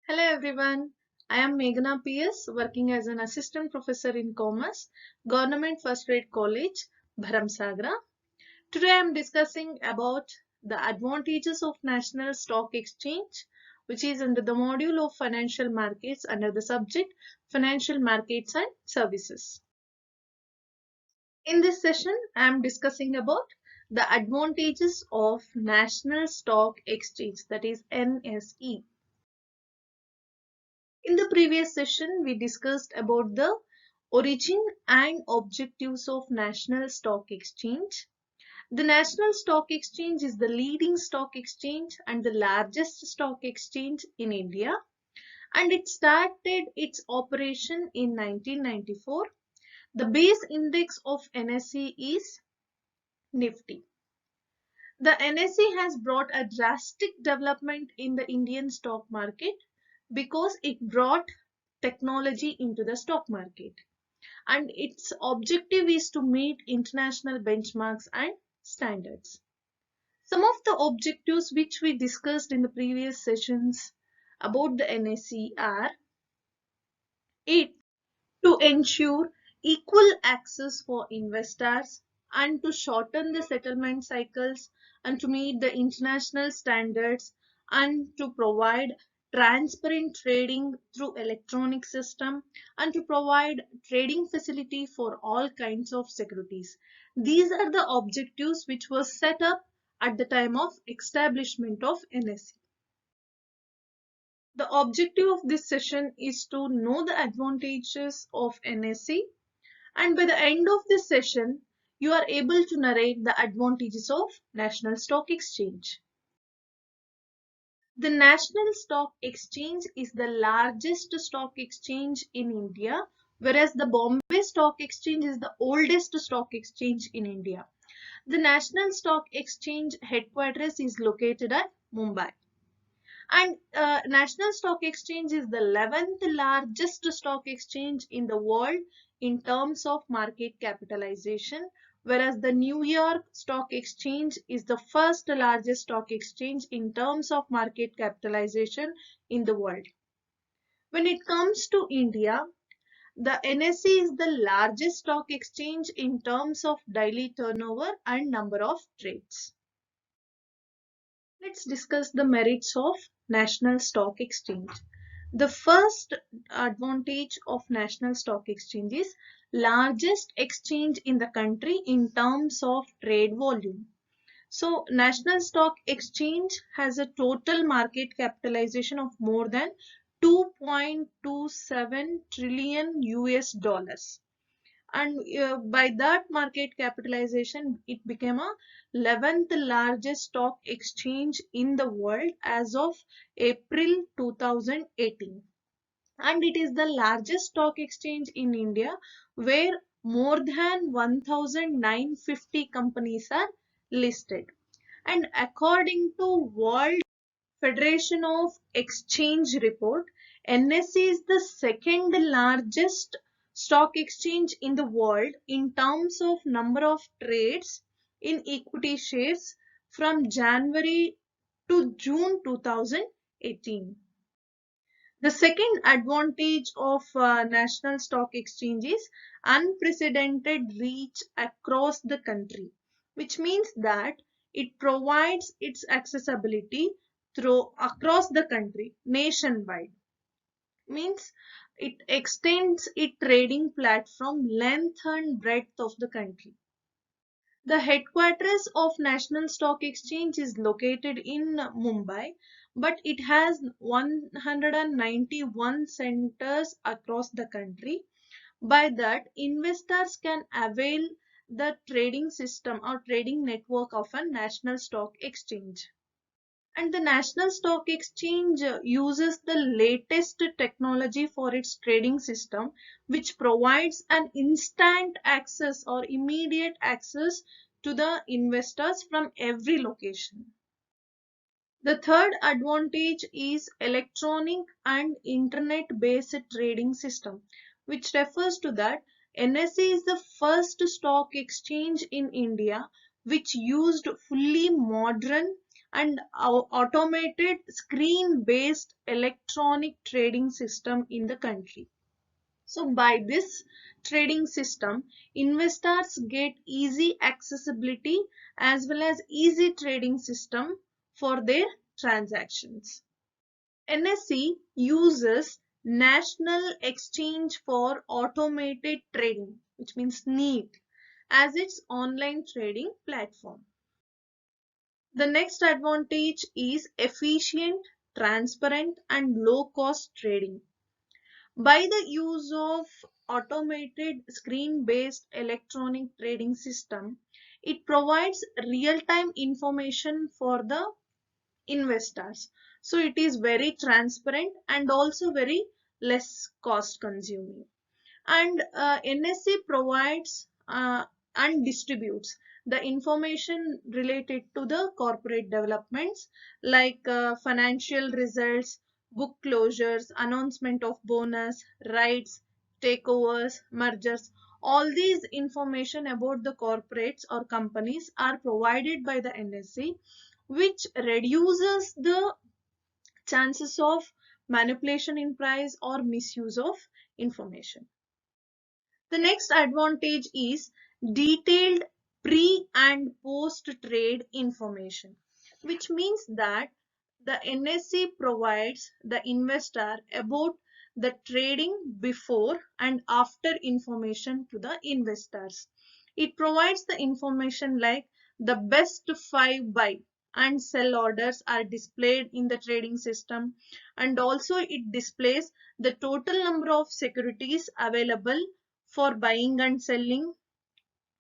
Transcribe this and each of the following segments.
Hello everyone. I am Meghana PS, working as an assistant professor in commerce, Government First Grade College, Bharamsagra. Today I am discussing about the advantages of National Stock Exchange, which is under the module of financial markets under the subject Financial Markets and Services. In this session, I am discussing about the advantages of National Stock Exchange, that is NSE. In the previous session, we discussed about the origin and objectives of National Stock Exchange. The National Stock Exchange is the leading stock exchange and the largest stock exchange in India, and it started its operation in 1994. The base index of NSE is Nifty. The NSE has brought a drastic development in the Indian stock market because it brought technology into the stock market, and its objective is to meet international benchmarks and standards. Some of the objectives which we discussed in the previous sessions about the NSE are it to ensure equal access for investors and to shorten the settlement cycles and to meet the international standards and to provide transparent trading through electronic system and to provide trading facility for all kinds of securities. These are the objectives which were set up at the time of establishment of NSE. The objective of this session is to know the advantages of NSE, and by the end of this session, you are able to narrate the advantages of National Stock Exchange. The National Stock Exchange is the largest stock exchange in India, whereas the Bombay Stock Exchange is the oldest stock exchange in India. The National Stock Exchange headquarters is located at Mumbai. And National Stock Exchange is the 11th largest stock exchange in the world in terms of market capitalization, whereas the New York Stock Exchange is the first largest stock exchange in terms of market capitalization in the world. When it comes to India, the NSE is the largest stock exchange in terms of daily turnover and number of trades. Let's discuss the merits of National Stock Exchange. The first advantage of National Stock Exchange is largest exchange in the country in terms of trade volume. So National Stock Exchange has a total market capitalization of more than 2.27 trillion US dollars. And by that market capitalization, it became a 11th largest stock exchange in the world as of April 2018. And it is the largest stock exchange in India, where more than 1950 companies are listed. And according to World Federation of Exchange report, NSE is the second largest stock exchange in the world in terms of number of trades in equity shares from January to June 2018. The second advantage of National Stock Exchange is unprecedented reach across the country, which means that it provides its accessibility through across the country, nationwide. Means it extends its trading platform length and breadth of the country. The headquarters of National Stock Exchange is located in Mumbai, but it has 191 centers across the country. By that, investors can avail the trading system or trading network of a National Stock Exchange. And the National Stock Exchange uses the latest technology for its trading system, which provides an instant access or immediate access to the investors from every location. The third advantage is electronic and internet-based trading system, which refers to that NSE is the first stock exchange in India which used fully modern and automated screen-based electronic trading system in the country. So by this trading system, investors get easy accessibility as well as easy trading system for their transactions. NSE uses National Exchange for Automated Trading, which means NEAT, as its online trading platform. The next advantage is efficient, transparent, and low cost trading. By the use of automated screen-based electronic trading system, it provides real-time information for the investors. So it is very transparent and also very less cost consuming. And NSE provides and distributes the information related to the corporate developments like financial results, book closures, announcement of bonus, rights, takeovers, mergers. All these information about the corporates or companies are provided by the NSE, which reduces the chances of manipulation in price or misuse of information. The next advantage is detailed pre and post trade information, which means that the NSE provides the investor about the trading before and after information to the investors. It provides the information like the best 5 buy and sell orders are displayed in the trading system, and also it displays the total number of securities available for buying and selling,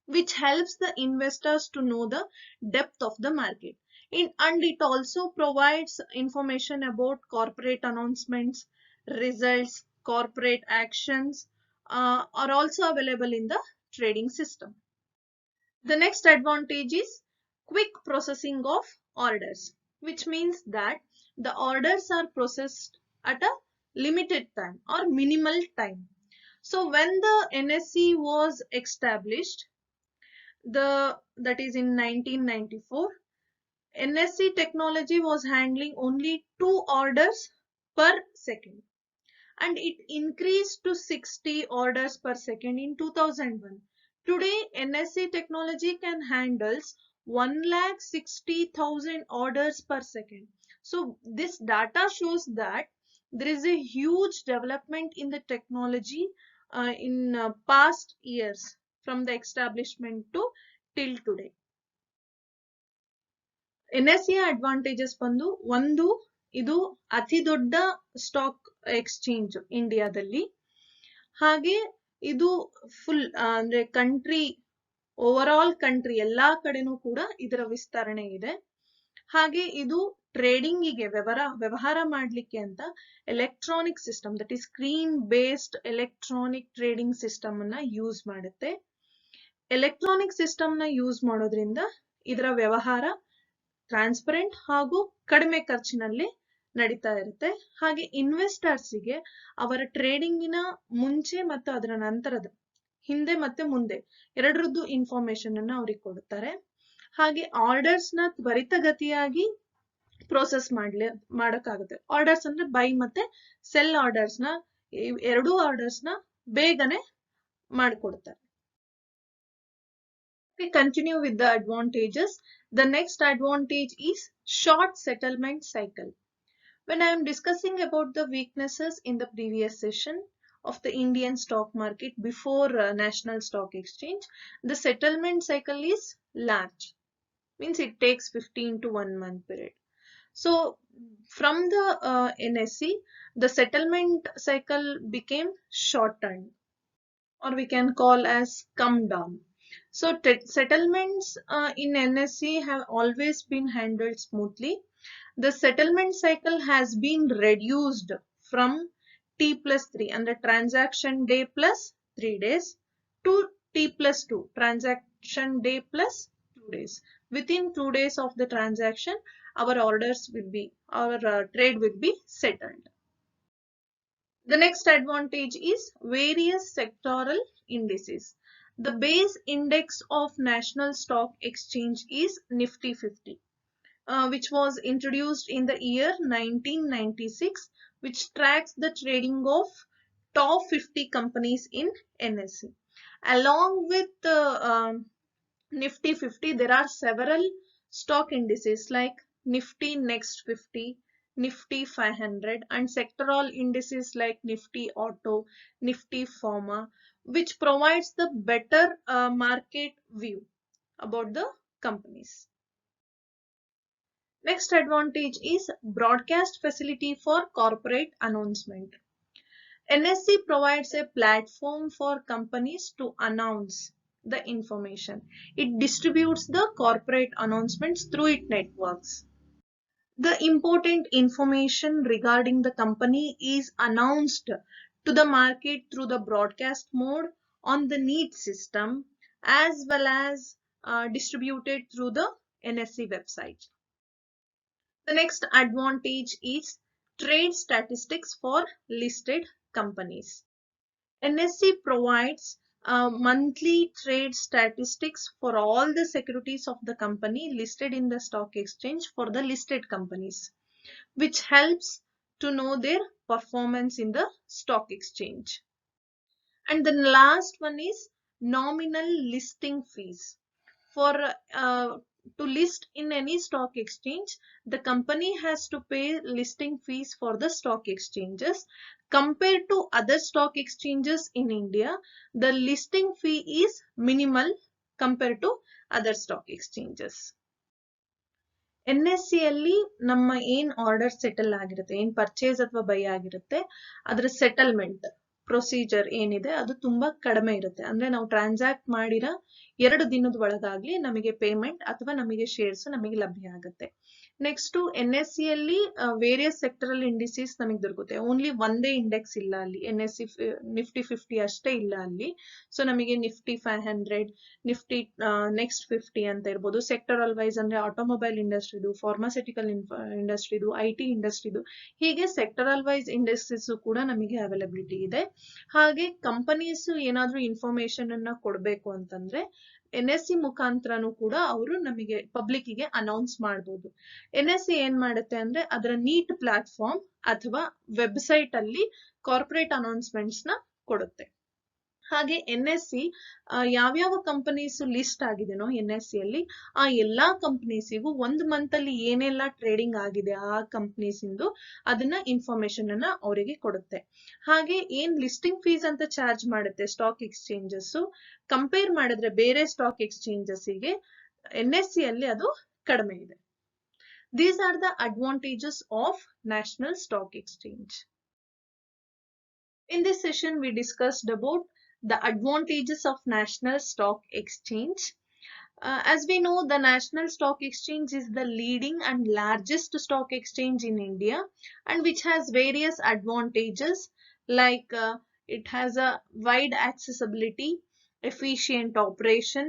which helps the investors to know the depth of the market. And it also provides information about corporate announcements, results, corporate actions are also available in the trading system. The next advantage is quick processing of orders, which means that the orders are processed at a limited time or minimal time. So when the NSE was established, that is in 1994, NSE technology was handling only 2 orders per second, and it increased to 60 orders per second in 2001. Today, NSE technology can handle 1,60,000 orders per second. So this data shows that there is a huge development in the technology in past years from the establishment to till today. NSE advantages ಬಂದು ಒಂದು, ಇದು ಅತಿ ದೊಡ್ಡ stock exchange ಇಂಡಿಯಾದಲ್ಲಿ. ಹಾಗೆ ಇದು full ಅಂದ್ರೆ country over all country ಎಲ್ಲಾ ಕಡೆನೂ ಕೂಡ ಇದರ ವಿಸ್ತರಣೆ ಇದೆ. ಹಾಗೆ ಇದು ಟ್ರೇಡಿಂಗಿಗೆ ವ್ಯವಹಾರ ಮಾಡ್ಲಿಕ್ಕೆ ಅಂತ electronic system, that is screen based electronic trading system ಅನ್ನ ಯೂಸ್ ಮಾಡುತ್ತೆ. ಎಲೆಕ್ಟ್ರಾನಿಕ್ ಸಿಸ್ಟಮ್ ನ ಯೂಸ್ ಮಾಡೋದ್ರಿಂದ ಇದರ ವ್ಯವಹಾರ ಟ್ರಾನ್ಸ್ಪರೆಂಟ್ ಹಾಗೂ ಕಡಿಮೆ ಖರ್ಚಿನಲ್ಲಿ ನಡೀತಾ ಇರುತ್ತೆ. ಹಾಗೆ ಇನ್ವೆಸ್ಟರ್ಸ್ಗೆ ಅವರ ಟ್ರೇಡಿಂಗಿನ ಮುಂಚೆ ಮತ್ತು ಅದರ ನಂತರದ ಹಿಂದೆ ಮತ್ತೆ ಮುಂದೆ ಎರಡರದ್ದು ಇನ್ಫಾರ್ಮೇಶನ್ ಅನ್ನ ಅವ್ರಿಗೆ ಕೊಡುತ್ತಾರೆ. ಹಾಗೆ ಆರ್ಡರ್ಸ್ ನ ತ್ವರಿತಗತಿಯಾಗಿ ಪ್ರೋಸೆಸ್ ಮಾಡಕ್ಕಾಗುತ್ತೆ. ಆರ್ಡರ್ಸ್ ಅಂದ್ರೆ ಬೈ ಮತ್ತೆ ಸೆಲ್ ಆರ್ಡರ್ಸ್ ನ ಎರಡೂ ಆರ್ಡರ್ಸ್ ನ ಬೇಗನೆ ಮಾಡಿಕೊಡುತ್ತಾರೆ. We continue with the advantages. The next advantage is short settlement cycle. When I am discussing about the weaknesses in the previous session of the Indian stock market before National Stock Exchange, the settlement cycle is large. Means it takes 15 to 1 month period. So from the NSE, the settlement cycle became shortened, or we can call as come down. So settlements in NSE have always been handled smoothly. The settlement cycle has been reduced from T+3 and the transaction day plus 3 days to T+2 transaction day plus 2 days. Within 2 days of the transaction, our trade will be settled. The next advantage is various sectoral indices. The base index of National Stock Exchange is Nifty 50. which was introduced in the year 1996, which tracks the trading of top 50 companies in NSE. Along with Nifty 50, there are several stock indices like Nifty Next 50, Nifty 500, and sectoral indices like Nifty Auto, Nifty Pharma, which provides the better market view about the companies. Next advantage is broadcast facility for corporate announcement. NSE provides a platform for companies to announce the information. It distributes the corporate announcements through its networks. The important information regarding the company is announced to the market through the broadcast mode on the NEAT system, as well as distributed through the NSE website. The next advantage is trade statistics for listed companies. NSE provides monthly trade statistics for all the securities of the company listed in the stock exchange for the listed companies, which helps to know their performance in the stock exchange. And the last one is nominal listing fees. For to list in any stock exchange, the company has to pay listing fees for the stock exchanges. Compared to other stock exchanges in India, the listing fee is minimal compared to other stock exchanges. NSE ಅಲ್ಲಿ ನಮ್ಮ ಏನ್ order settle ಆಗಿರುತ್ತೆ, ಏನ್ purchase ಅಥವಾ by ಆಗಿರುತ್ತೆ, ಅದರ settlement procedure ಏನಿದೆ ಅದು ತುಂಬಾ ಕಡಿಮೆ ಇರುತ್ತೆ. ಅಂದ್ರೆ ನಾವು ಟ್ರಾನ್ಸಾಕ್ಟ್ ಮಾಡಿರೋ 2 ದಿನದ ಒಳಗಾಗ್ಲಿ ನಮಗೆ ಪೇಮೆಂಟ್ ಅಥವಾ ನಮಗೆ ಶೇರ್ಸ್ ನಮಗೆ ಲಭ್ಯ ಆಗುತ್ತೆ. ನೆಕ್ಸ್ಟ್ NSE ಅಲ್ಲಿ ವೇರಿಯಸ್ ಸೆಕ್ಟರಲ್ ಇಂಡಿಸೀಸ್ ನಮಗೆ ದೊರಕುತ್ತೆ. ಓನ್ಲಿ ಒಂದೇ ಇಂಡೆಕ್ಸ್ ಇಲ್ಲ ಅಲ್ಲಿ, NSE ನಿಫ್ಟಿ 50 ಅಷ್ಟೇ ಇಲ್ಲ ಅಲ್ಲಿ. ಸೊ ನಮಗೆ ನಿಫ್ಟಿ 500, ನಿಫ್ಟಿ ನೆಕ್ಸ್ಟ್ 50 ಅಂತ ಇರ್ಬೋದು. ಸೆಕ್ಟರಲ್ ವೈಸ್ ಅಂದ್ರೆ ಆಟೋಮೊಬೈಲ್ ಇಂಡಸ್ಟ್ರಿದು, ಫಾರ್ಮಾಸ್ಯೂಟಿಕಲ್ ಇಂಡಸ್ಟ್ರಿದು, IT ಇಂಡಸ್ಟ್ರಿದು, ಹೀಗೆ ಸೆಕ್ಟರಲ್ ವೈಸ್ ಇಂಡಸ್ಟ್ರೀಸ್ ಕೂಡ ನಮಗೆ ಅವೈಲಬಿಲಿಟಿ ಇದೆ. ಹಾಗೆ ಕಂಪನೀಸ್ ಏನಾದ್ರೂ ಇನ್ಫಾರ್ಮೇಶನ್ ಅನ್ನ ಕೊಡ್ಬೇಕು ಅಂತಂದ್ರೆ NSE ಮುಖಾಂತರನು ಕೂಡ ಅವರು ನಮಗೆ ಪಬ್ಲಿಕ್ ಗೆ ಅನೌನ್ಸ್ ಮಾಡಬಹುದು. NSE ಏನ್ ಮಾಡುತ್ತೆ ಅಂದ್ರೆ ಅದರ ನೀಟ್ ಪ್ಲಾಟ್ಫಾರ್ಮ್ ಅಥವಾ ವೆಬ್ಸೈಟ್ ಅಲ್ಲಿ ಕಾರ್ಪೊರೇಟ್ ಅನೌನ್ಸ್ಮೆಂಟ್ಸ್ ನ ಕೊಡುತ್ತೆ. ಹಾಗೆ NSE ಯಾವ್ಯಾವ ಕಂಪನೀಸ್ ಲಿಸ್ಟ್ ಆಗಿದೆನೋ NSE ಅಲ್ಲಿ ಆ ಎಲ್ಲಾ ಕಂಪನೀಸಿಗೂ 1 ಮಂತ್ ಅಲ್ಲಿ ಏನೆಲ್ಲ ಟ್ರೇಡಿಂಗ್ ಆಗಿದೆ ಆ ಕಂಪನೀಸ್ ಇಂದು ಅದನ್ನ ಇನ್ಫಾರ್ಮೇಶನ್ ಅನ್ನ ಅವರಿಗೆ ಕೊಡುತ್ತೆ. ಹಾಗೆ ಏನ್ ಲಿಸ್ಟಿಂಗ್ ಫೀಸ್ ಅಂತ ಚಾರ್ಜ್ ಮಾಡುತ್ತೆ ಸ್ಟಾಕ್ ಎಕ್ಸ್ಚೇಂಜಸ್, ಕಂಪೇರ್ ಮಾಡಿದ್ರೆ ಬೇರೆ ಸ್ಟಾಕ್ ಎಕ್ಸ್ಚೇಂಜಸ್ ಗೆ NSE ಅಲ್ಲಿ ಅದು ಕಡಿಮೆ ಇದೆ. These are the advantages of National Stock Exchange. In this session, we discussed about the advantages of National Stock Exchange. As we know, the National Stock Exchange is the leading and largest stock exchange in India, and which has various advantages like it has a wide accessibility, efficient operation,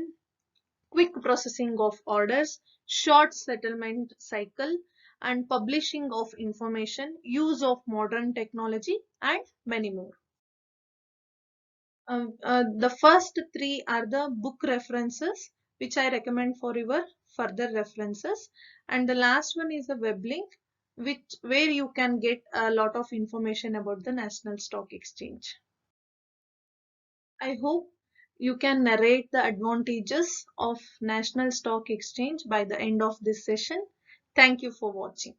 quick processing of orders, short settlement cycle, and publishing of information, use of modern technology, and many more. The first 3 are the book references, which I recommend for your further references, and the last one is the web link, where you can get a lot of information about the National Stock Exchange. I hope you can narrate the advantages of National Stock Exchange by the end of this session. Thank you for watching.